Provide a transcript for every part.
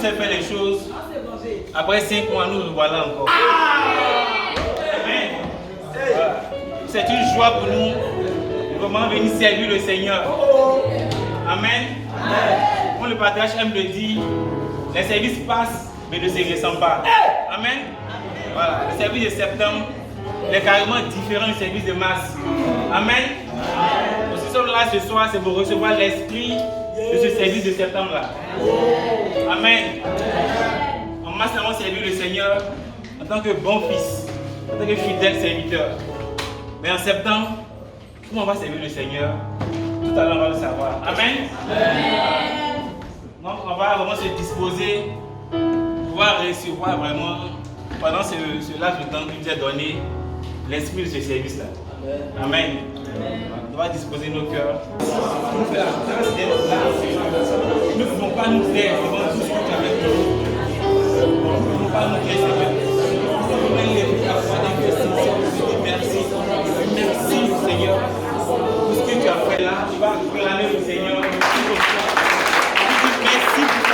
sait faire les choses. Après 5 mois, nous voilà encore. Amen. Voilà. C'est une joie pour nous de vraiment venir servir le Seigneur. Amen. Comme le patriarche aime le dire, les services passent, mais ne se ressemblent pas. Amen. Voilà. Le service de septembre est carrément différent du service de mars. Amen. Nous sommes là ce soir, c'est pour recevoir l'esprit de ce service de septembre-là. Amen. En mars, nous avons servi le Seigneur en tant que bon fils, en tant que fidèle serviteur. Mais en septembre, comment on va servir le Seigneur? Tout à l'heure, on va le savoir. Amen. Donc, on va vraiment se disposer pour pouvoir recevoir vraiment, pendant ce laps de temps que Dieu a donné, l'esprit de ce service-là. Amen. On va disposer nos cœurs. Nous faire la grâce d'être là. Nous ne pouvons pas nous taire devant tout ce que tu as avec nous. Nous ne pouvons pas nous taire, Seigneur. Nous allons lever la foi dans le Seigneur. Merci. Merci, Seigneur. Tout ce que tu as fait là, tu vas acclamer le Seigneur. Merci pour ta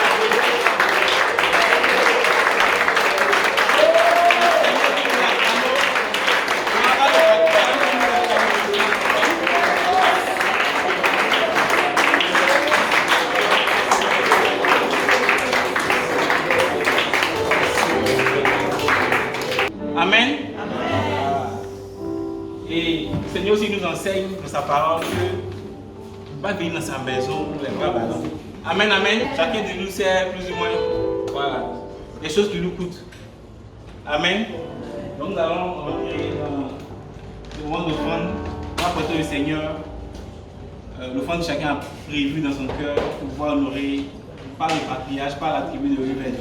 Amen. Et le Seigneur aussi nous enseigne dans sa parole que ne pas venir dans sa maison pour les bras ballants. Amen, amen. Chacun de nous sait plus ou moins voilà, les choses qui nous coûtent. Amen. Donc nous allons rentrer dans le moment d'offrande. On va prêter au Seigneur l'offrande que chacun a prévu dans son cœur pour pouvoir honorer pas le patriarche, pas la tribu de Ruben,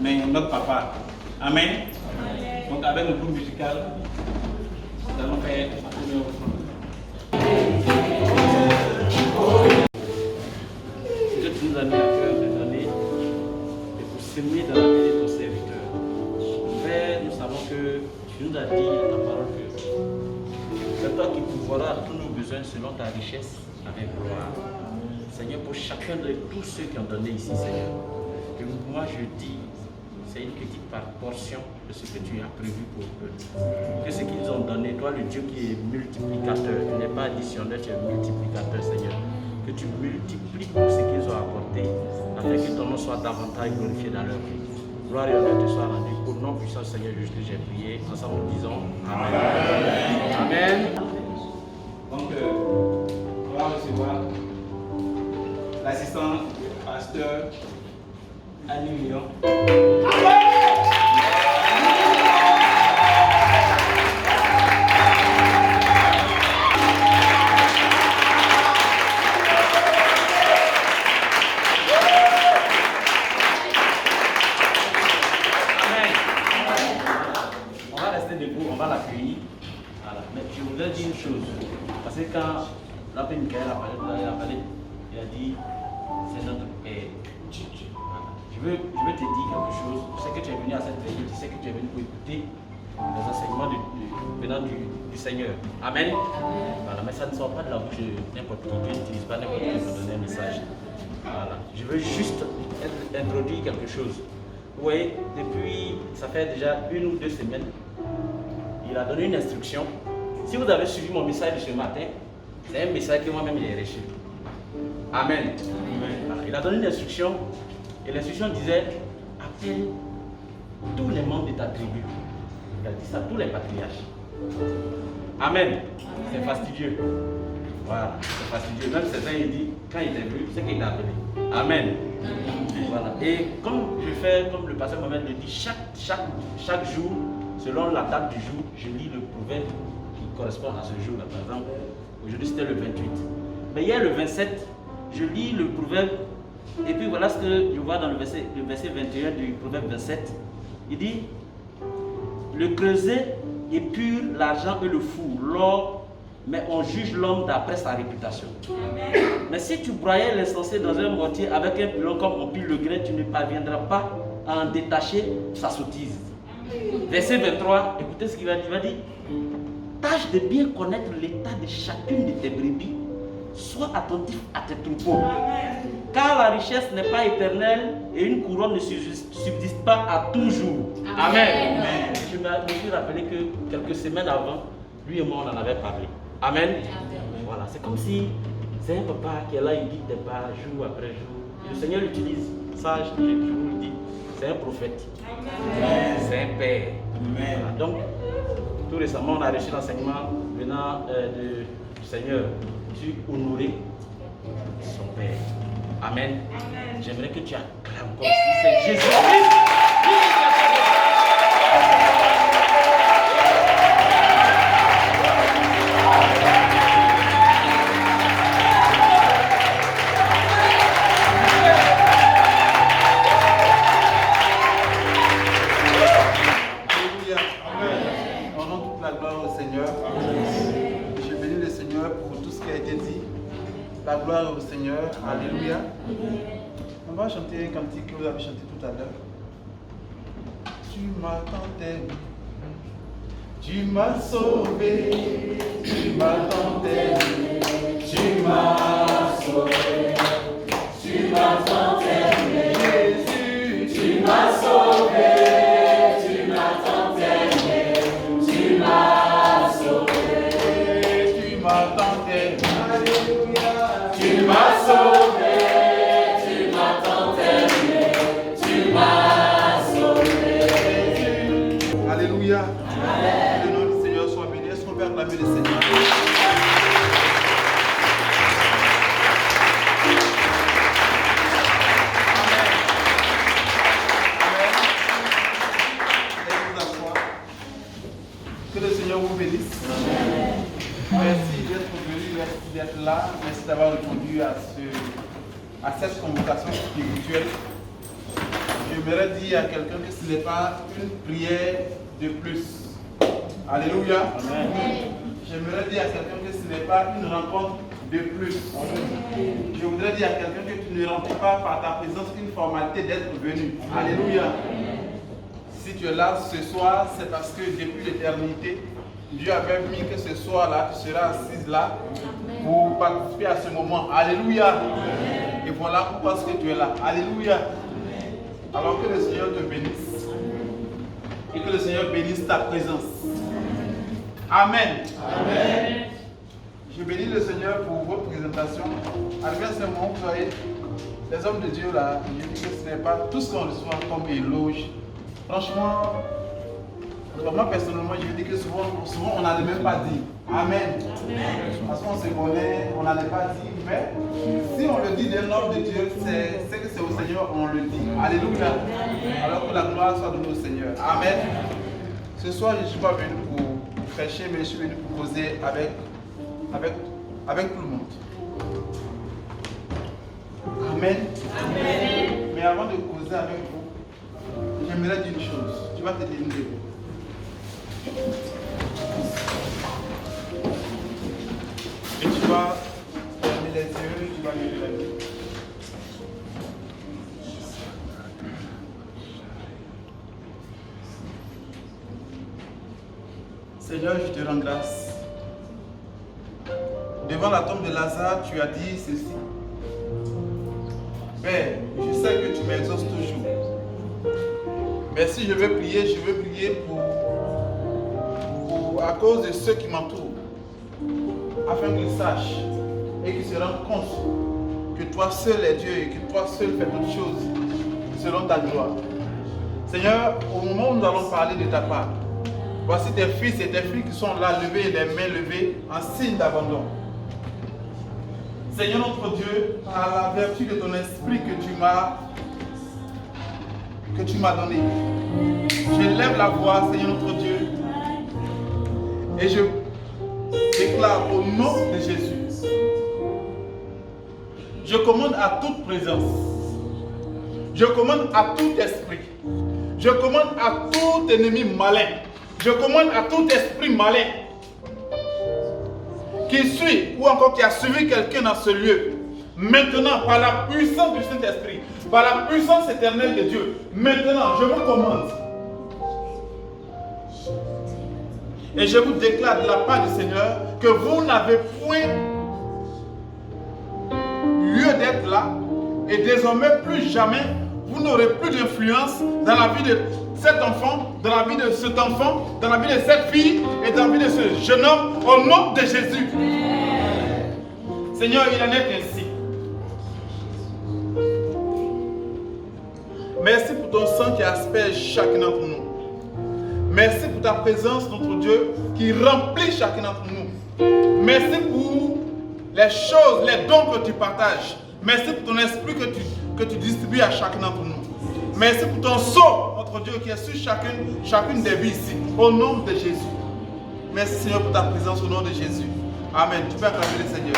mais notre papa. Amen. Donc avec le groupe musical, nous allons faire la première offrande. Dieu tu nous a mis à cœur de donner et pour s'aimer dans la vie de ton serviteur. Père, nous savons que tu nous as dit dans ta parole que c'est toi qui pourvoiras à tous nos besoins selon ta richesse avec gloire. Seigneur, pour chacun de tous ceux qui ont donné ici, Seigneur, que moi je dis, c'est une petite portion de ce que tu as prévu pour eux. Que ce qu'ils ont donné, toi le Dieu qui est multiplicateur, tu n'es pas additionnel, tu es multiplicateur, Seigneur. Que tu multiplies tout ce qu'ils ont apporté, afin que ton nom soit davantage glorifié dans leur vie. Gloire et honneur te soit rendu. Au nom puissant Seigneur, juste que j'ai prié. Ensemble nous disons Amen. Amen. Donc, on va recevoir l'assistant pasteur Annie Lyon. Parce que quand l'abbé Michael a parlé, il a dit c'est notre Père. Voilà. Je veux te dire quelque chose. Je sais que tu es venu à cette réunion, tu sais que tu es venu pour écouter les enseignements venant du Seigneur. Amen. Voilà, mais ça ne sort pas de la bouche de n'importe qui. Dieu n'utilise pas n'importe qui pour donner un message. Voilà. Je veux juste introduire quelque chose. Vous voyez, depuis, ça fait déjà 1 ou 2 semaines, il a donné une instruction. Si vous avez suivi mon message de ce matin, c'est un message que moi-même j'ai reçu. Amen. Voilà. Il a donné une instruction et l'instruction disait appelle tous les membres de ta tribu. Il a dit ça à tous les patriarches. Amen. C'est fastidieux. Voilà, c'est fastidieux. Même certains, il dit, quand il est venu, c'est qu'il a appelé. Amen. Voilà. Et comme je fais, comme le pasteur Mohamed le dit, chaque jour, selon la date du jour, je lis le proverbe correspond à ce jour-là. Par exemple, aujourd'hui c'était le 28. Mais hier, le 27, je lis le proverbe et puis voilà ce que je vois dans le verset 21 du proverbe 27. Il dit, le creuset épure l'argent et le four, l'or, mais on juge l'homme d'après sa réputation. Amen. Mais si tu broyais l'insensé dans un mortier avec un pilon comme on pile le grain, tu ne parviendras pas à en détacher sa sottise. Amen. Verset 23, écoutez ce qu'il va dire. Il va dire, tâche de bien connaître l'état de chacune de tes brebis. Sois attentif à tes troupeaux. Amen. Car la richesse n'est pas éternelle et une couronne ne subsiste pas à toujours. Amen. Amen. Je me suis rappelé que quelques semaines avant, lui et moi on en avait parlé. Amen. Amen. Voilà, c'est comme si c'est un papa qui est là, il dit des pas jour après jour. Et le Seigneur l'utilise. Ça, je vous le dis, c'est un prophète. Amen. C'est un père. Amen. Voilà. Donc, tout récemment, on a reçu l'enseignement venant du Seigneur sur honorer son père. Amen. Amen. J'aimerais que tu acclames comme si c'est Jésus-Christ. La gloire au Seigneur. Alléluia. On va chanter un cantique que vous avez chanté tout à l'heure. Tu m'as tant aimé, tu m'as sauvé, tu m'as tant aimé, tu m'as sauvé, tu m'as tant aimé, Jésus, tu m'as sauvé, tu m'as tant aimé, tu m'as sauvé, tu m'as tant aimé. Tu m'as sauvé, tu m'as tant aimé, tu m'as sauvé. Alléluia. Amen. Le nom du Seigneur soit béni. Est-ce qu'on peut acclamer le Seigneur? Que le Seigneur vous bénisse. Amen. Merci d'être venu, merci d'être là, merci d'avoir répondu à cette convocation spirituelle. J'aimerais dire à quelqu'un que ce n'est pas une prière de plus. Alléluia. Amen. J'aimerais dire à quelqu'un que ce n'est pas une rencontre de plus. Amen. Je voudrais dire à quelqu'un que tu ne remplis pas par ta présence une formalité d'être venu. Alléluia. Si tu es là ce soir, c'est parce que depuis l'éternité, Dieu avait mis que ce soir-là, tu seras assise là pour participer à ce moment. Alléluia. Amen. Et voilà pourquoi est-ce que tu es là. Alléluia. Amen. Alors que le Seigneur te bénisse. Et que le Seigneur bénisse ta présence. Amen. Amen. Je bénis le Seigneur pour votre présentation. Arrivé à ce moment, vous voyez, les hommes de Dieu là, je dis que ce n'est pas tout ce qu'on reçoit comme éloge. Franchement, moi personnellement, je dis que souvent on n'allait même pas dire Amen. Amen. Parce qu'on se connaît, on n'allait pas dire, mais si on le dit d'un homme de Dieu, c'est que c'est au Seigneur on le dit. Alléluia. Amen. Alors que la gloire soit donnée au Seigneur. Amen. Ce soir, je ne suis pas venu pour prêcher, mais je suis venu pour causer avec tout le monde. Amen. Amen. Mais avant de causer avec vous, j'aimerais dire une chose. Tu vas te délivrer. Et tu vas fermer les yeux, tu vas lever la main. Seigneur, je te rends grâce. Devant la tombe de Lazare, tu as dit ceci. Père, je sais que tu m'exauces toujours. Mais si je veux prier à cause de ceux qui m'entourent, afin qu'ils sachent et qu'ils se rendent compte que toi seul es Dieu et que toi seul fais toutes choses selon ta gloire. Seigneur, au moment où nous allons parler de ta part, voici tes fils et tes filles qui sont là, levés, les mains levées, en signe d'abandon. Seigneur notre Dieu, par la vertu de ton esprit que tu m'as donné, je lève la voix, Seigneur notre Dieu, et je déclare au nom de Jésus, je commande à toute présence, je commande à tout esprit, je commande à tout ennemi malin, je commande à tout esprit malin qui suit ou encore qui a suivi quelqu'un dans ce lieu, maintenant par la puissance du Saint-Esprit, par la puissance éternelle de Dieu, maintenant je vous commande. Et je vous déclare de la part du Seigneur que vous n'avez point lieu d'être là Et désormais, plus jamais, vous n'aurez plus d'influence dans la vie de cet enfant, dans la vie de cet enfant, dans la vie de cette fille et dans la vie de ce jeune homme, au nom de Jésus. Seigneur, il en est ainsi. Merci pour ton sang qui asperge chacun d'entre nous. Merci pour ta présence, notre Dieu, qui remplit chacun d'entre nous. Merci pour les choses, les dons que tu partages. Merci pour ton esprit que tu distribues à chacun d'entre nous. Merci pour ton sceau, notre Dieu, qui est sur chacune des vies ici. Au nom de Jésus. Merci Seigneur pour ta présence au nom de Jésus. Amen. Tu peux acclamer le Seigneur.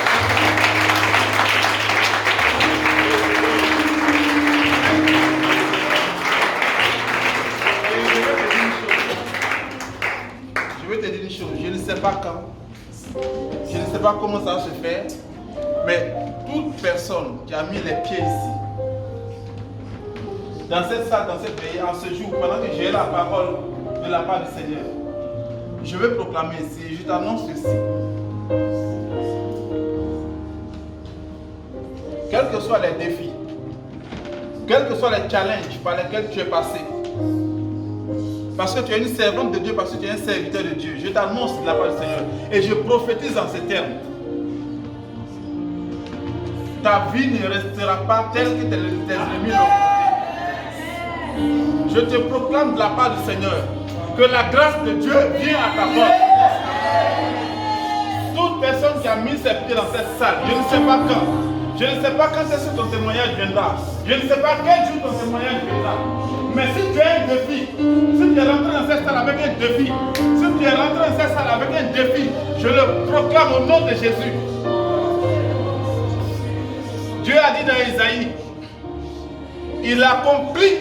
Je vais te dire une chose. Je ne sais pas quand. Je ne sais pas comment ça va se faire. Mais toute personne qui a mis les pieds ici, dans cette salle, dans cette veillée, en ce jour, pendant que j'ai la parole de la part du Seigneur, je vais proclamer ici, je t'annonce ceci. Quels que soient les défis, quels que soient les challenges par lesquels tu es passé, parce que tu es une servante de Dieu, parce que tu es un serviteur de Dieu, je t'annonce la part du Seigneur et je prophétise en ces termes. Ta vie ne restera pas telle que tes ennemis l'ont. Je te proclame de la part du Seigneur que la grâce de Dieu vient à ta porte. Toute personne qui a mis ses pieds dans cette salle, je ne sais pas quand. Je ne sais pas quand c'est que ton témoignage viendra. Je ne sais pas quel jour ton témoignage viendra. Mais si tu as un défi, si tu es rentré dans cette salle avec un défi, si tu es rentré dans cette salle avec un défi, je le proclame au nom de Jésus. Dieu a dit dans Isaïe, il accomplit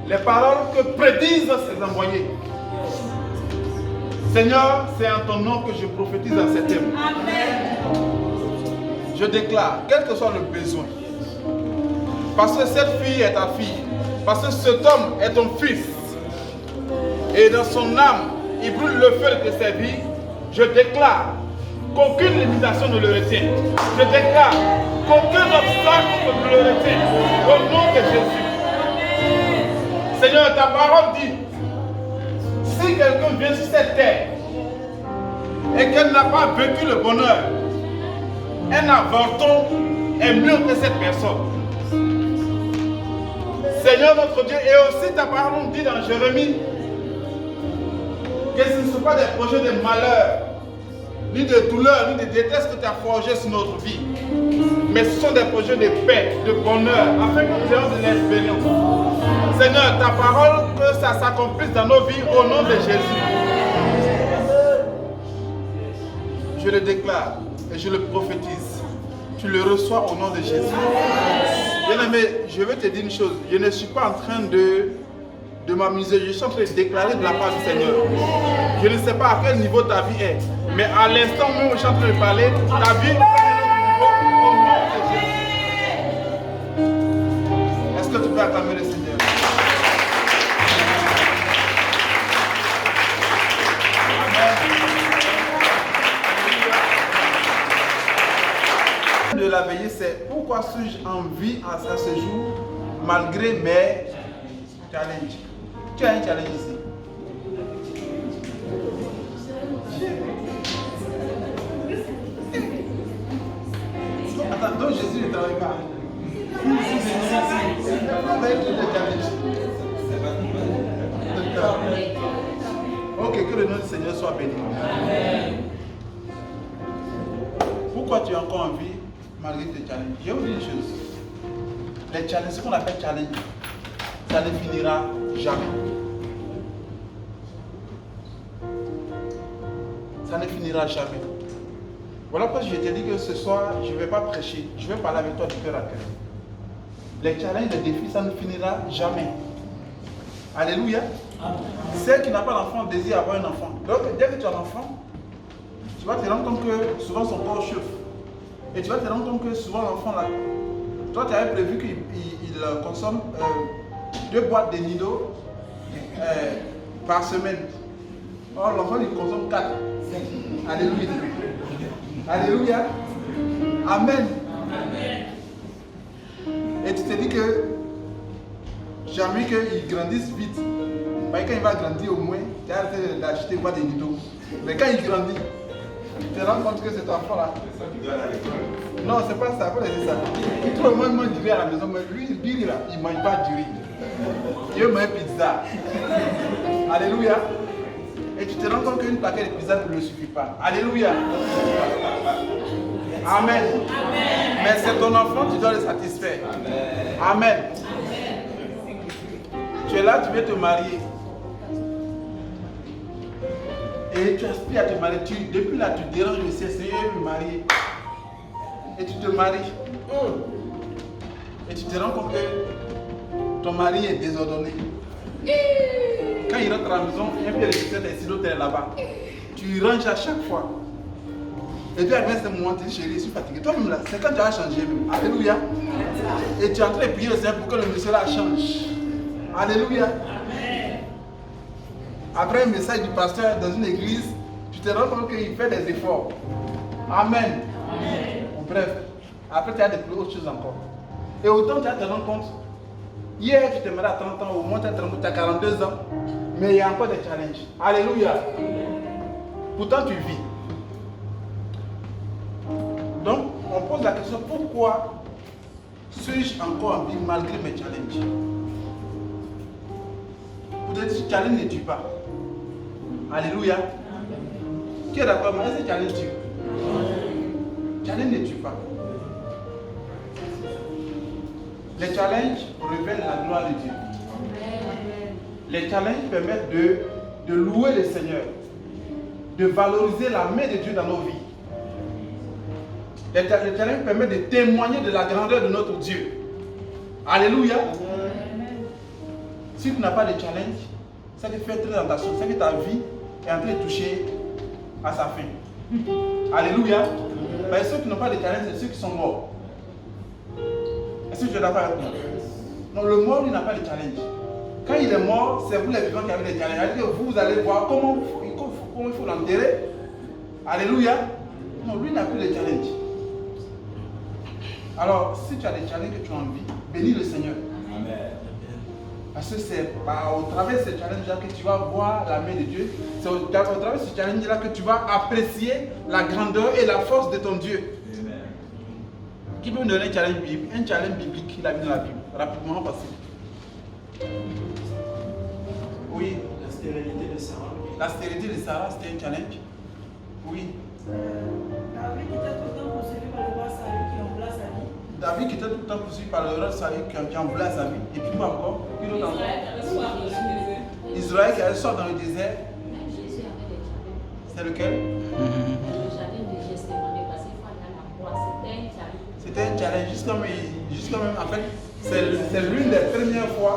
les paroles que prédisent ses envoyés. Seigneur, c'est en ton nom que je prophétise dans ces termes. Amen. Je déclare, quel que soit le besoin, parce que cette fille est ta fille, parce que cet homme est ton fils, et dans son âme, il brûle le feu de ses vies, je déclare qu'aucune limitation ne le retient. Je déclare qu'aucun obstacle ne le retient. Au nom de Jésus. Seigneur, ta parole dit, si quelqu'un vient sur cette terre et qu'elle n'a pas vécu le bonheur, un avorton est mieux que cette personne. Seigneur notre Dieu, et aussi ta parole dit dans Jérémie que ce ne sont pas des projets de malheur, ni de douleur, ni de détresse que tu as forgé sur notre vie. Mais ce sont des projets de paix, de bonheur, afin que nous ayons de l'expérience. Seigneur, ta parole, que ça s'accomplisse dans nos vies au nom de Jésus. Je le déclare et je le prophétise. Tu le reçois au nom de Jésus. Bien-aimé, je vais te dire une chose. Je ne suis pas en train de m'amuser. Je suis en train de déclarer de la part du Seigneur. Je ne sais pas à quel niveau ta vie est. Mais à l'instant même où je suis en train de parler, ta vie est au nom de Jésus. Est-ce que tu peux acclamer le Seigneur? De la veillée, c'est pourquoi suis-je en vie à ce jour malgré mes challenges. Tu as un challenge ici. Attends, donc Jésus ne travaille pas. Ok, que le nom du Seigneur soit béni. Pourquoi tu es encore en vie malgré tes challenges? Je vais vous dire une chose. Les challenges, ce qu'on appelle challenge, ça ne finira jamais. Ça ne finira jamais. Voilà pourquoi je t'ai dit que ce soir, je ne vais pas prêcher. Je vais parler avec toi du cœur à cœur. Les challenges, les défis, ça ne finira jamais. Alléluia. Celle qui n'a pas d'enfant désire avoir un enfant. Donc, dès que tu as un enfant, tu vas te rendre compte que souvent son corps chauffe. Et tu vas te rendre compte que souvent l'enfant là, toi tu avais prévu qu'il consomme 2 boîtes de Nido par semaine. Or l'enfant il consomme 4. Alléluia. Alléluia. Amen. Et tu te dis que jamais qu'il grandisse vite. Parce que quand il va grandir au moins, tu as arrêté d'acheter des nidos. Mais quand il grandit, tu te rends compte que cet enfant-là. Non, c'est pas ça, faut laisser ça. Il trouve moins du riz à la maison, mais lui, il ne mange pas du riz. Il veut manger pizza. Alléluia. Et tu te rends compte qu'une paquet de pizza ne le suffit pas. Alléluia. Amen. Mais c'est ton enfant, tu dois le satisfaire. Amen. Tu es là, tu veux te marier. Et tu aspires à te marier. Depuis là, tu déranges le ciel, Seigneur, je veux me marier. Et tu te maries. Et tu te rends compte que ton mari est désordonné. Quand il rentre à la maison, un pied de chaussette et l'autre est là-bas. Tu ranges à chaque fois. Et puis après ce moment, tu dis chérie, je suis fatigué. Toi-même là, c'est quand tu as changé. Alléluia. Et tu es en train de prier au Seigneur pour que le monsieur là change. Alléluia. Après un message du pasteur dans une église, tu te rends compte qu'il fait des efforts. Amen. Bref, après tu as des autres choses encore. Et autant tu as te rendre compte, hier tu te mets à 30 ans, au moins tu as 42 ans, mais il y a encore des challenges. Alléluia. Pourtant tu vis. Donc on pose la question, pourquoi suis-je encore en vie malgré mes challenges? Pour te dire, challenge ne tue pas. Alléluia. Qui est d'accord? Mais est-ce que challenge tue? Challenge ne tue pas. Les challenges révèlent la gloire de Dieu. Les challenges permettent de louer le Seigneur, de valoriser la main de Dieu dans nos vies. Les challenges permettent de témoigner de la grandeur de notre Dieu. Alléluia. Si tu n'as pas de challenge, ça te fait très attention, c'est que ta vie est en train de toucher à sa fin. Alléluia. Mais ceux qui n'ont pas de challenge, c'est ceux qui sont morts. Est-ce que tu es d'accord avec moi? Non, le mort, il n'a pas de challenge. Quand il est mort, c'est vous les vivants qui avez des challenges. C'est-à-dire que vous allez voir comment il faut l'enterrer. Alléluia. Non, lui n'a plus de challenge. Alors, si tu as des challenges que tu as envie, bénis le Seigneur. Amen. Parce que c'est au travers de ce challenge-là que tu vas voir la main de Dieu. C'est au travers de ce challenge-là que tu vas apprécier la grandeur et la force de ton Dieu. Amen. Qui peut me donner un challenge biblique? Un challenge biblique qu'il a vu dans la Bible. Rapidement, passez. Oui. La stérilité de Sarah. La stérilité de Sarah, c'était un challenge? Oui. David était tout le temps poursuivi par le roi Saül qui en voulait sa vie. David qui était tout le temps poursuivi par le roi Saül qui en voulait sa vie. Et puis quoi encore? Israël qui allait sortir dans le désert. Jésus avait des challenges. C'est lequel? Le challenge de Gethsémani, parce qu'il faut aller à la croix. C'était un challenge. C'était un challenge, jusqu'à même, en fait, c'est l'une des premières fois.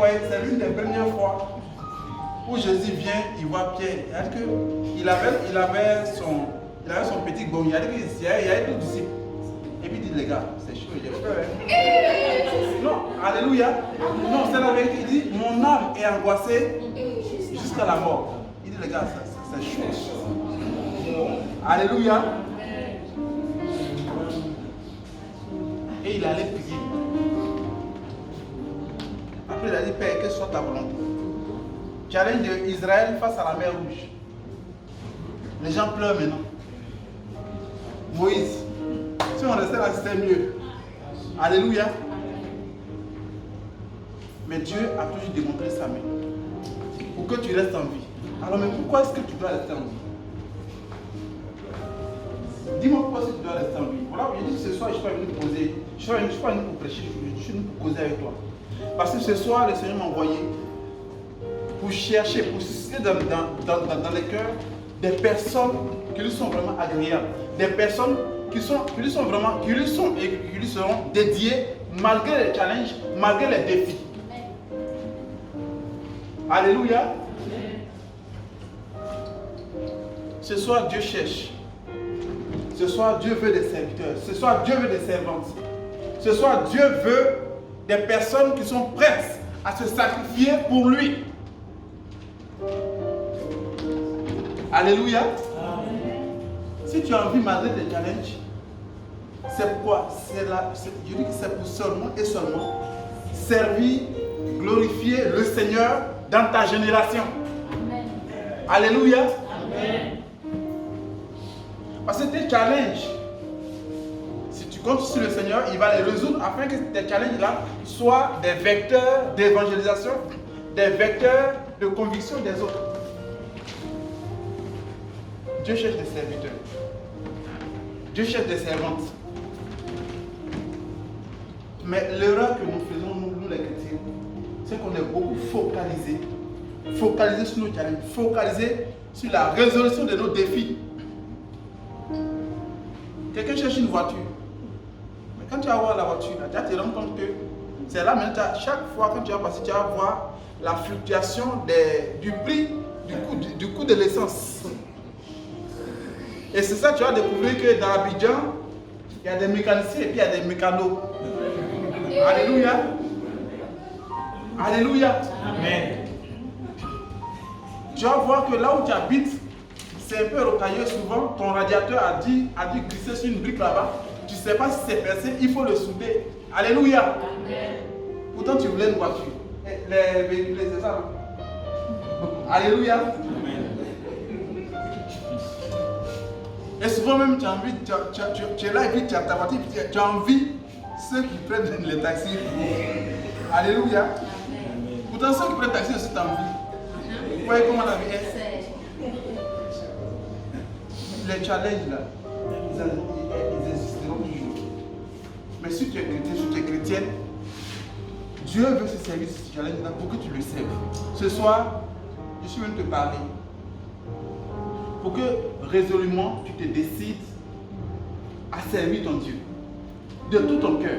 Ouais, c'est l'une des premières fois où Jésus vient, il voit Pierre. Il avait son petit bon, il y avait deux disciples. Et puis il dit, les gars, c'est chaud, j'ai peur. Non, alléluia. Non, c'est la vérité. Il dit, mon âme est angoissée jusqu'à la mort. Il dit, les gars, c'est chaud. Alléluia. Et il allait prier. Après, il a dit, Père, que soit ta volonté. Challenge d'Israël face à la mer Rouge. Les gens pleurent maintenant. Moïse, si on restait là, c'était mieux. Alléluia. Mais Dieu a toujours démontré sa main pour que tu restes en vie. Alors, mais pourquoi est-ce que tu dois rester en vie? Dis-moi pourquoi est-ce que tu dois rester en vie. Voilà, je dis que ce soir, je ne suis pas venu te poser. Je ne suis pas venu pour prêcher, je suis venu pour causer avec toi. Parce que ce soir, le Seigneur m'a envoyé pour chercher, pour susciter dans les cœurs des personnes qui lui sont vraiment agréables. Des personnes qui lui seront dédiées malgré les challenges, malgré les défis. Alléluia. Ce soir, Dieu cherche. Ce soir, Dieu veut des serviteurs. Ce soir, Dieu veut des servantes. Ce soir, Dieu veut des personnes qui sont prêtes à se sacrifier pour lui. Alléluia. Si tu as envie malgré tes challenges, c'est pourquoi je dis que c'est pour seulement et seulement servir, glorifier le Seigneur dans ta génération. Amen. Alléluia. Amen. Parce que tes challenges, si tu comptes sur le Seigneur, il va les résoudre afin que tes challenges-là soient des vecteurs d'évangélisation, des vecteurs de conviction des autres. Dieu cherche des serviteurs. Dieu cherche des servantes. Mais l'erreur que nous faisons, nous les chrétiens, c'est qu'on est beaucoup focalisés sur nos challenges, focalisés sur la résolution de nos défis. Quelqu'un cherche une voiture. Mais quand tu vas voir la voiture, tu vas te rendre compte que c'est là, mais chaque fois que tu vas passer, tu vas voir la fluctuation du prix, du coût de l'essence. Et c'est ça que tu vas découvrir que dans Abidjan, il y a des mécaniciens et puis il y a des mécanos. Alléluia. Alléluia. Amen. Tu vas voir que là où tu habites, c'est un peu rocailleux souvent. Ton radiateur a dû glisser sur une brique là-bas. Tu ne sais pas si c'est percé, il faut le souder. Alléluia. Amen. Pourtant, tu voulais une voiture. Les véhicules, c'est ça. Alléluia. Amen. Et souvent même, tu as envie, tu es là et puis tu as ta voiture, tu as envie ceux qui prennent les taxis. Alléluia. Amen. Pourtant, ceux qui prennent le taxi aussi t'as envie. Vous voyez comment la vie est. Les challenges là, ils existeront toujours. Mais si tu es chrétien, si tu es chrétienne, Dieu veut se servir de ce challenge là pour que tu le serves. Ce soir, je suis venu te parler. Pour que résolument tu te décides à servir ton Dieu de tout ton cœur.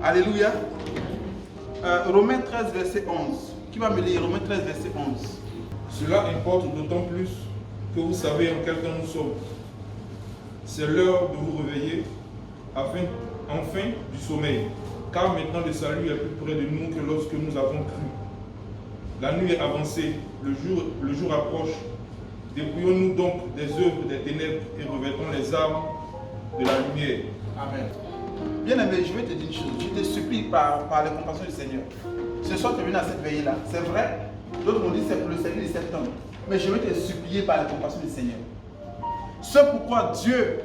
Alléluia. Romains 13, verset 11. Qui va me lire Romains 13, verset 11? Cela importe d'autant plus que vous savez en quel temps nous sommes. C'est l'heure de vous réveiller, enfin du sommeil, car maintenant le salut est plus près de nous que lorsque nous avons cru. La nuit est avancée, le jour approche. Dépouillons-nous donc des œuvres des ténèbres et revêtons les armes de la lumière. Amen. Bien aimé, je vais te dire une chose. Je te supplie par la compassion du Seigneur. Ce soir, tu es venu à cette veillée-là. C'est vrai. D'autres m'ont dit c'est pour le salut de septembre. Mais je vais te supplier par la compassion du Seigneur. Ce pourquoi Dieu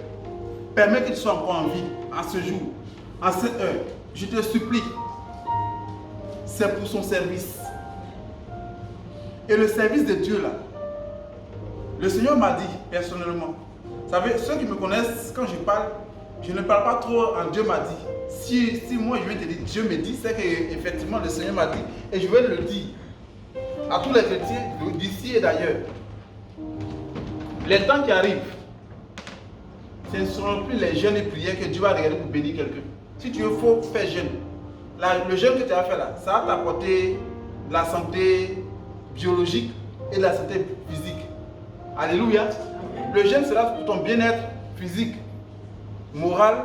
permet que tu sois encore en vie à ce jour, à cette heure. Je te supplie. C'est pour son service. Et le service de Dieu là, le Seigneur m'a dit personnellement, vous savez, ceux qui me connaissent, quand je parle, je ne parle pas trop en Dieu m'a dit. Si moi je vais te dire Dieu me dit, c'est qu'effectivement le Seigneur m'a dit et je vais le dire à tous les chrétiens d'ici et d'ailleurs. Les temps qui arrivent, ce ne seront plus les jeûnes et prières que Dieu va regarder pour bénir quelqu'un. Si tu veux, il faut faire jeûne. Le jeûne que tu as fait là, ça va t'apporter de la santé biologique et de la santé physique. Alléluia. Le jeûne sera pour ton bien-être physique, moral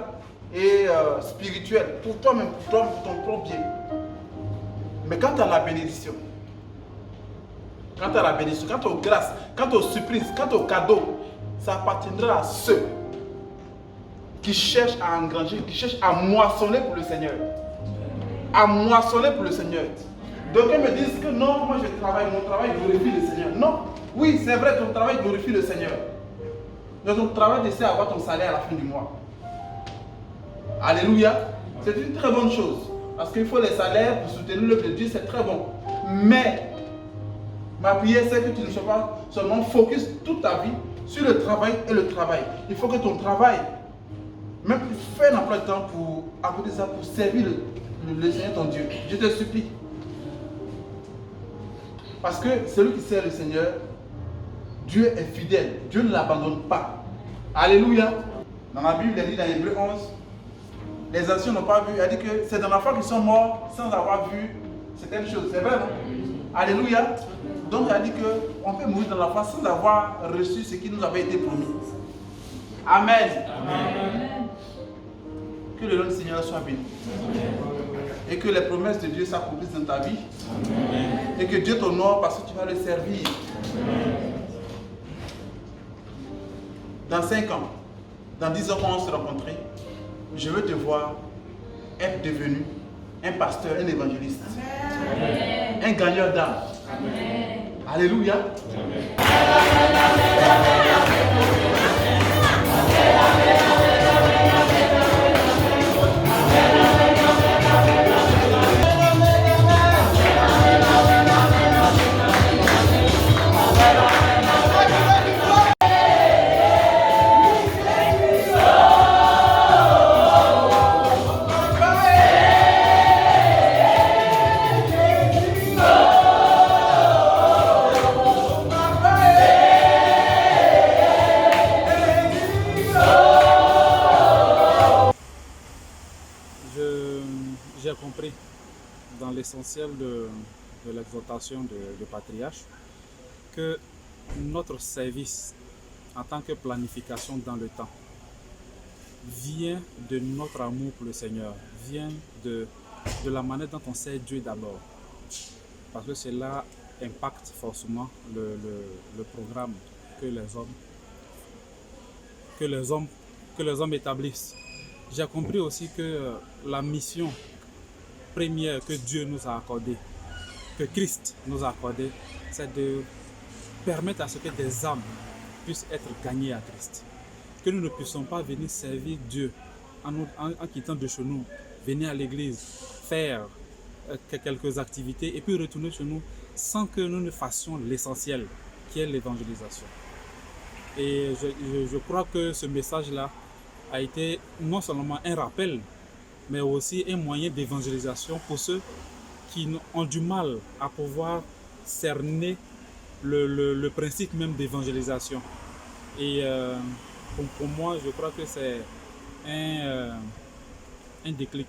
et spirituel. Pour toi-même, pour ton propre bien. Mais quant à la bénédiction, quant aux grâces, quant aux surprises, quant aux cadeaux, ça appartiendra à ceux qui cherchent à engranger, qui cherchent à moissonner pour le Seigneur. À moissonner pour le Seigneur. D'aucuns me disent que non, moi je travaille, mon travail glorifie le Seigneur. Non, oui, c'est vrai, ton travail glorifie le Seigneur. Mais ton travail essaie d'avoir ton salaire à la fin du mois. Alléluia. C'est une très bonne chose. Parce qu'il faut les salaires pour soutenir l'œuvre de Dieu, c'est très bon. Mais ma prière, c'est que tu ne sois pas seulement focus toute ta vie sur le travail et le travail. Il faut que ton travail, même fais un emploi de temps pour accomplir ça, pour servir le Seigneur ton Dieu. Je te supplie. Parce que celui qui sert le Seigneur, Dieu est fidèle. Dieu ne l'abandonne pas. Alléluia. Dans la Bible, il dit dans Hébreux 11, les anciens n'ont pas vu. Il dit que c'est dans la foi qu'ils sont morts sans avoir vu certaines choses. C'est vrai, non? Alléluia. Donc il a dit qu'on peut mourir dans la foi sans avoir reçu ce qui nous avait été promis. Amen. Amen. Que le nom du Seigneur soit béni. Et que les promesses de Dieu s'accomplissent dans ta vie. Amen. Et que Dieu t'honore parce que tu vas le servir. Amen. Dans 5 ans, dans 10 ans quand on se rencontrer, je veux te voir être devenu un pasteur, un évangéliste, un gagneur d'âme. Alléluia. J'ai compris dans l'essentiel de l'exhortation de Patriarche que notre service en tant que planification dans le temps vient de notre amour pour le Seigneur, vient de la manière dont on sert Dieu d'abord. Parce que cela impacte forcément le programme que les hommes établissent. J'ai compris aussi que la mission première que Dieu nous a accordée, que Christ nous a accordée, c'est de permettre à ce que des âmes puissent être gagnées à Christ. Que nous ne puissions pas venir servir Dieu en quittant de chez nous, venir à l'église, faire quelques activités et puis retourner chez nous sans que nous ne fassions l'essentiel qui est l'évangélisation. Et je crois que ce message-là a été non seulement un rappel, mais aussi un moyen d'évangélisation pour ceux qui ont du mal à pouvoir cerner le principe même d'évangélisation. Et pour moi, je crois que c'est un déclic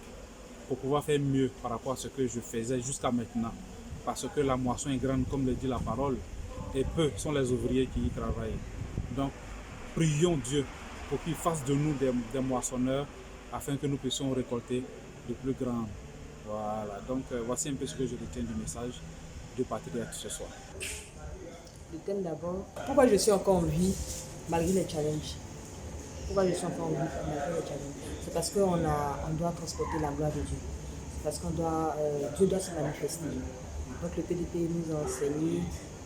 pour pouvoir faire mieux par rapport à ce que je faisais jusqu'à maintenant. Parce que la moisson est grande, comme le dit la parole, et peu sont les ouvriers qui y travaillent. Donc, prions Dieu pour qu'il fasse de nous des moissonneurs afin que nous puissions récolter de plus grands. Voilà, donc voici un peu ce que je retiens du message de Patriarche ce soir. Le thème d'abord, pourquoi je suis encore en vie malgré les challenges? Pourquoi je suis encore en vie malgré les challenges? C'est parce qu'on doit transporter la gloire de Dieu. C'est parce que Dieu doit se manifester. Donc le PDP nous a enseigné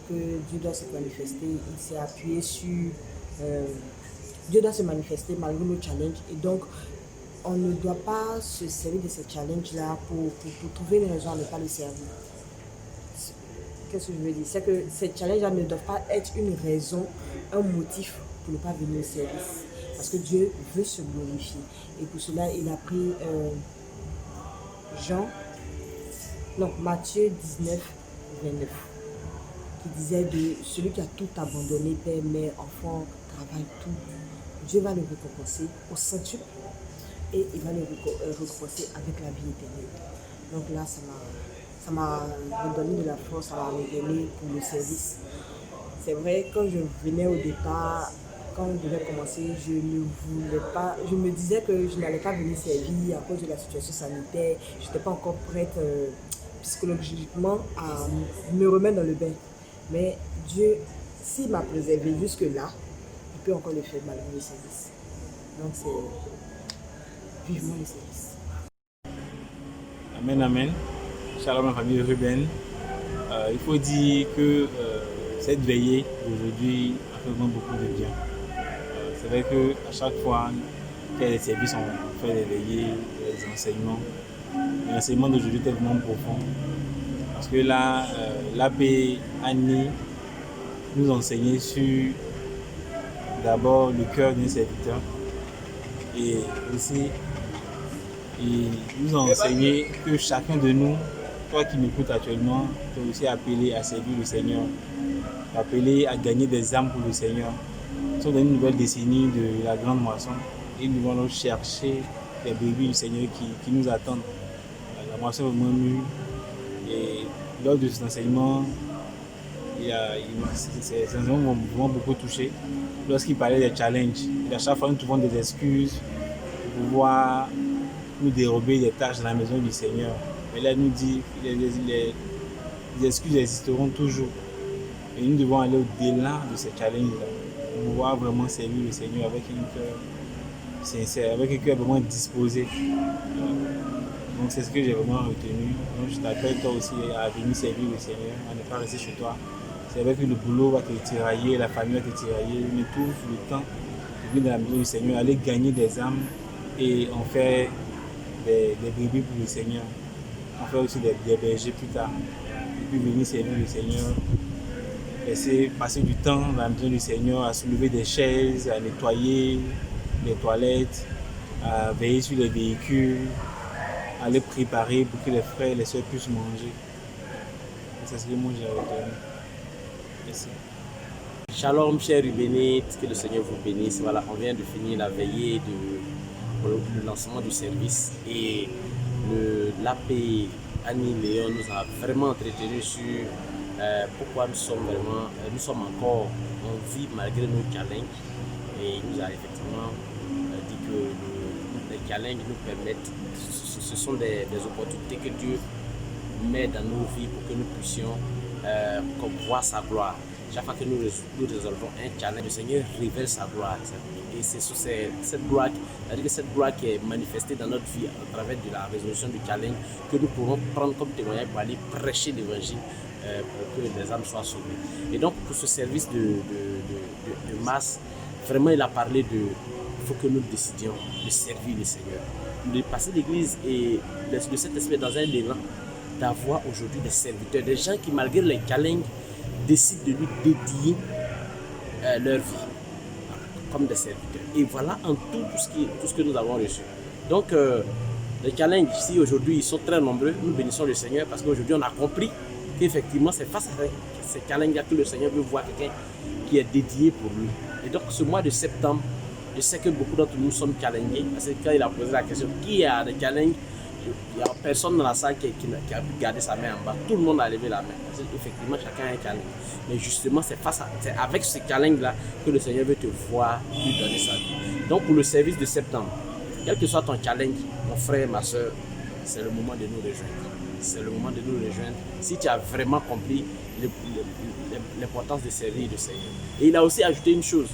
que Dieu doit se manifester. Il s'est appuyé sur Dieu doit se manifester malgré nos challenges. Et donc, on ne doit pas se servir de ces challenges-là pour trouver une raison à ne pas le servir. Qu'est-ce que je veux dire? C'est que ces challenges-là ne doivent pas être une raison, un motif pour ne pas venir au service. Parce que Dieu veut se glorifier. Et pour cela, il a pris Matthieu 19, 29, qui disait de celui qui a tout abandonné, père, mère, enfant, travail, tout. Dieu va le récompenser au centuple et il va le récompenser avec la vie éternelle. Donc là, ça m'a redonné de la force, ça m'a redonné pour le service. C'est vrai, quand je venais au départ, quand on devait commencer, je ne voulais pas, je me disais que je n'allais pas venir servir à cause de la situation sanitaire. Je n'étais pas encore prête psychologiquement à me remettre dans le bain. Mais Dieu, s'il m'a préservé jusque-là, il peut encore le faire malgré le service. Donc c'est vivement le service. Amen, amen. Shalom, ma famille Ruben. Il faut dire que cette veillée d'aujourd'hui a fait vraiment beaucoup de bien. C'est vrai qu'à chaque fois qu'il y a des services, on fait des veillées, des enseignements. L'enseignement d'aujourd'hui est vraiment profond. Parce que là, l'abbé Annie nous enseignait sur d'abord le cœur d'un serviteur. Et aussi, il nous a enseigné que chacun de nous, toi qui m'écoutes actuellement, tu es aussi appelé à servir le Seigneur, appelé à gagner des âmes pour le Seigneur. Nous sommes dans une nouvelle décennie de la grande moisson et nous allons chercher les bébés du Seigneur qui nous attendent. La moisson est vraiment mûre et lors de cet enseignement, ces enseignements m'ont vraiment beaucoup touché. Lorsqu'il parlait des challenges, et à chaque fois nous trouvons des excuses pour pouvoir nous dérober des tâches dans la maison du Seigneur. Mais là, il nous dit que les excuses existeront toujours. Et nous devons aller au-delà de ces challenges-là pour pouvoir vraiment servir le Seigneur avec un cœur sincère, avec un cœur vraiment disposé. Donc c'est ce que j'ai vraiment retenu. Donc je t'appelle toi aussi à venir servir le Seigneur, à ne pas rester chez toi. C'est vrai que le boulot va te tirailler, la famille va te tirailler, mais trouve le temps de venir dans la maison du Seigneur, aller gagner des âmes et en faire des brebis pour le Seigneur. En faire aussi des bergers plus tard. Et puis venir servir le Seigneur. Passer du temps dans la maison du Seigneur, à soulever des chaises, à nettoyer les toilettes, à veiller sur les véhicules, à les préparer pour que les frères et les soeurs puissent manger. C'est ce que moi j'ai retenu. Merci. Shalom, chers Rubénites, que le Seigneur vous bénisse. Voilà, on vient de finir la veillée pour le lancement du service et l'AP Annie Léon nous a vraiment entretenu sur pourquoi nous sommes encore en vie malgré nos challenges. Et il nous a effectivement dit que les challenges nous permettent, ce sont des opportunités que Dieu met dans nos vies pour que nous puissions voir sa gloire. Chaque fois que nous résolvons un challenge, le Seigneur révèle sa gloire. Et c'est sur cette gloire, c'est-à-dire que cette gloire qui est manifestée dans notre vie à travers de la résolution du challenge, que nous pourrons prendre comme témoignage pour aller prêcher l'évangile pour que les âmes soient sauvées. Et donc pour ce service de masse, vraiment il a parlé il faut que nous décidions de servir le Seigneur, de passer l'église et de cet esprit dans un élan, d'avoir aujourd'hui des serviteurs, des gens qui malgré les challenges décident de lui dédier leur vie comme des serviteurs. Et voilà en tout ce que nous avons reçu. Donc les challenges ici aujourd'hui, ils sont très nombreux. Nous bénissons le Seigneur parce qu'aujourd'hui on a compris qu'effectivement c'est face à ces challenges-là que le Seigneur veut voir quelqu'un qui est dédié pour lui. Et donc ce mois de septembre, je sais que beaucoup d'entre nous sommes challengés parce que quand il a posé la question qui a des challenges, il n'y a personne dans la salle qui a pu garder sa main en bas. Tout le monde a levé la main. Parce qu'effectivement, chacun a un challenge. Mais justement, c'est avec ce challenge-là que le Seigneur veut te voir lui donner sa vie. Donc, pour le service de septembre, quel que soit ton challenge, mon frère, ma soeur, c'est le moment de nous rejoindre. C'est le moment de nous rejoindre. Si tu as vraiment compris l'importance de servir le Seigneur. Et il a aussi ajouté une chose.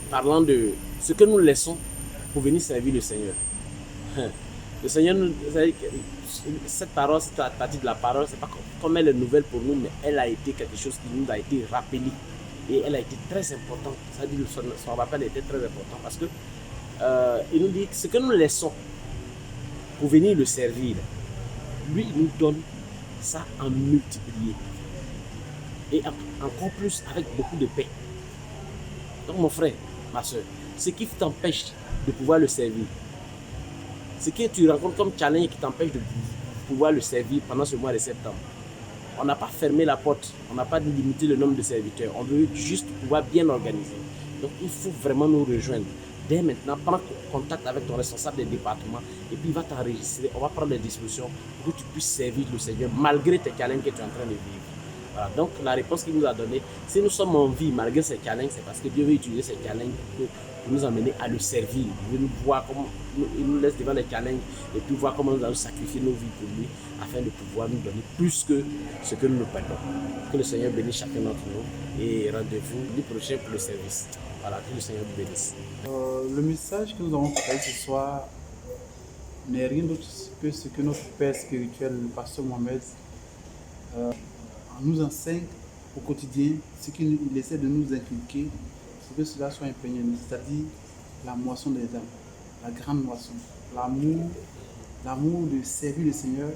Parlant de ce que nous laissons pour venir servir le Seigneur. Le Seigneur, cette parole, cette partie de la parole, c'est pas comme elle est nouvelle pour nous, mais elle a été quelque chose qui nous a été rappelé et elle a été très importante. Ça dit son rappel était très important parce que il nous dit que ce que nous laissons pour venir le servir, lui il nous donne ça en multiplié et encore plus avec beaucoup de paix. Donc mon frère, ma soeur, ce qui t'empêche de pouvoir le servir, ce que tu rencontres comme challenge qui t'empêche de pouvoir le servir pendant ce mois de septembre. On n'a pas fermé la porte, on n'a pas limité le nombre de serviteurs, on veut juste pouvoir bien organiser. Donc il faut vraiment nous rejoindre. Dès maintenant, prends contact avec ton responsable des départements et puis il va t'enregistrer, on va prendre des dispositions pour que tu puisses servir le Seigneur malgré tes challenges que tu es en train de vivre. Voilà. Donc la réponse qu'il nous a donnée, si nous sommes en vie malgré ces challenges, c'est parce que Dieu veut utiliser ces challenges pour nous amener à le servir. Il veut nous voir comment il nous laisse devant les challenges et puis voir comment nous allons sacrifier nos vies pour lui afin de pouvoir nous donner plus que ce que nous nous perdons. Que le Seigneur bénisse chacun d'entre nous et rendez-vous le prochain pour le service. Voilà, que le Seigneur vous bénisse. Le message que nous avons partagé ce soir n'est rien d'autre que ce que notre Père spirituel, le pasteur Mohamed, nous enseigne au quotidien, ce qu'il essaie de nous inculquer, c'est que cela soit imprégné, c'est-à-dire la moisson des âmes, la grande moisson, l'amour de servir le Seigneur,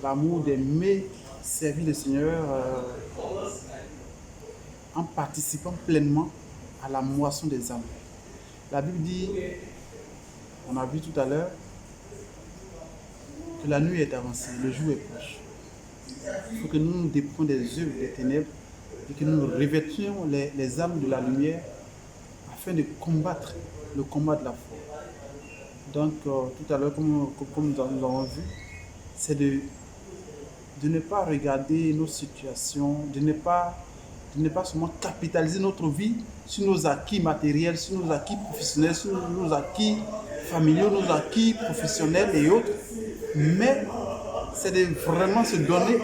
l'amour d'aimer servir le Seigneur en participant pleinement à la moisson des âmes. La Bible dit, on a vu tout à l'heure, que la nuit est avancée, le jour est proche. Il faut que nous nous déprions des œuvres des ténèbres et que nous revêtions les âmes de la lumière afin de combattre le combat de la foi. Donc, tout à l'heure, comme nous avons vu, c'est de ne pas regarder nos situations, de ne pas seulement capitaliser notre vie sur nos acquis matériels, sur nos acquis professionnels, sur nos acquis familiaux, nos acquis professionnels et autres, mais c'est de vraiment se donner,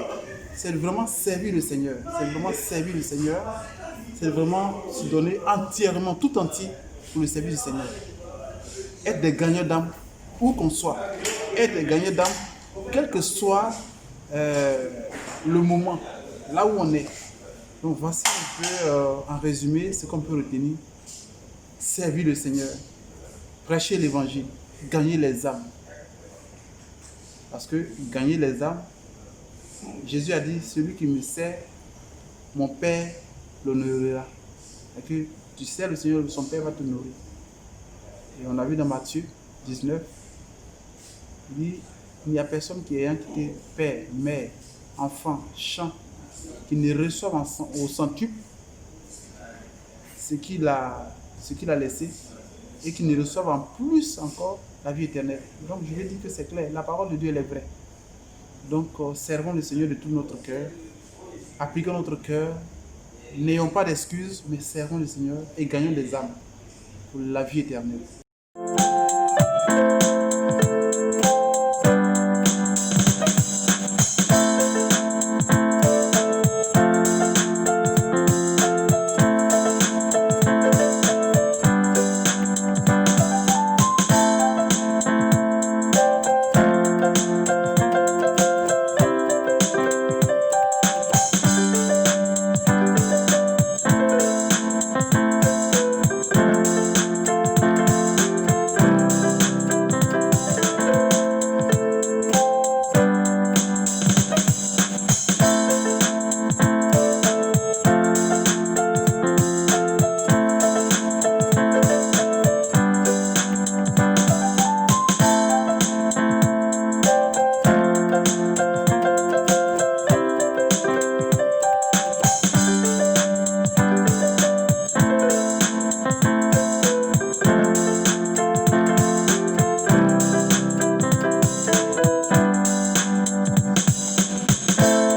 c'est de vraiment servir le Seigneur, c'est de vraiment servir le Seigneur, c'est de vraiment se donner entièrement, tout entier pour le service du Seigneur. Être des gagnants d'âme, où qu'on soit. Être des gagnants d'âme, quel que soit le moment, là où on est. Donc voici un peu en résumé ce qu'on peut retenir. Servir le Seigneur, prêcher l'évangile, gagner les âmes. Parce que gagner les âmes, Jésus a dit, celui qui me sert, mon Père l'honorera. Et que tu sers le Seigneur, son Père va t'honorer. Et on a vu dans Matthieu 19, il dit, il n'y a personne qui ayant quitté père, mère, enfant, champ, qui ne reçoive au centuple ce qu'il a laissé et qui ne reçoive en plus encore la vie éternelle. Donc je vais dire que c'est clair, la parole de Dieu elle est vraie. Donc servons le Seigneur de tout notre cœur, appliquons notre cœur, n'ayons pas d'excuses, mais servons le Seigneur et gagnons des âmes pour la vie éternelle.